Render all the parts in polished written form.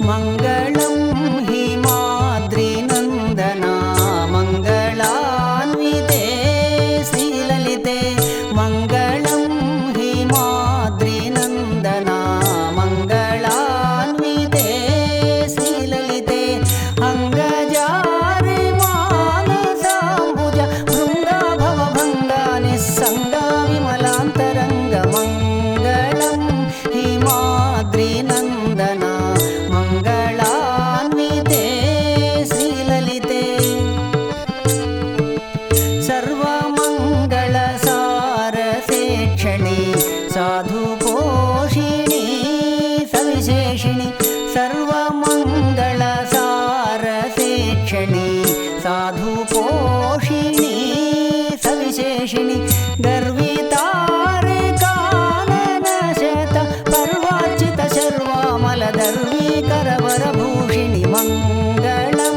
मङ्गलं हिमाद्रिनन्दना मङ्गलान्विते श्रीललिते मङ्गलं हिमाद्रिनन्दना मङ्गलान्विते श्रीललिते अङ्गजारि मानसाम्बुज भृङ्गा भवभङ्गा निस्सङ्गा विमलान्तरङ्ग मङ्गलं हिमाद्रिनन्दना मङ्गलान्विते श्रीललिते सर्वमङ्गलसारसेक्षिणी साधुपोषिणी सविशेषिणी सर्वमङ्गलसारसेक्षिणी साधुपोषिणी सविशेषिणी गर्वितारे काननशत पर्वार्चित शर्वामलदर्वीकरवरभूषिणि मङ्गलं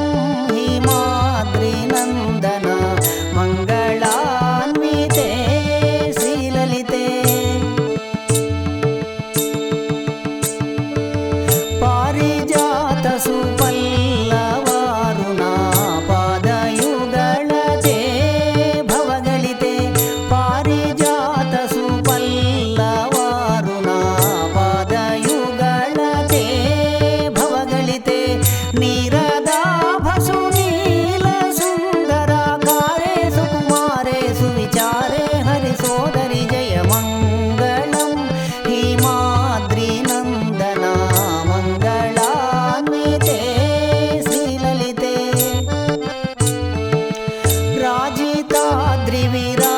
हिमाद्रिनन्दना मङ्गलान्विते श्रीललिते पारिजातसुपल्लवारुणा पादयुगलते भवगलिते पारिजातसुपल्लवारुणा पादयुगलते भवगलिते नीरदाभसु नीलसुन्दराकारे सुकुमारे सुविचारे हरिसोदरि जय मङ्गलं हिमाद्रिनन्दना मङ्गलान्विते श्रीललिते राजिताद्रिविरा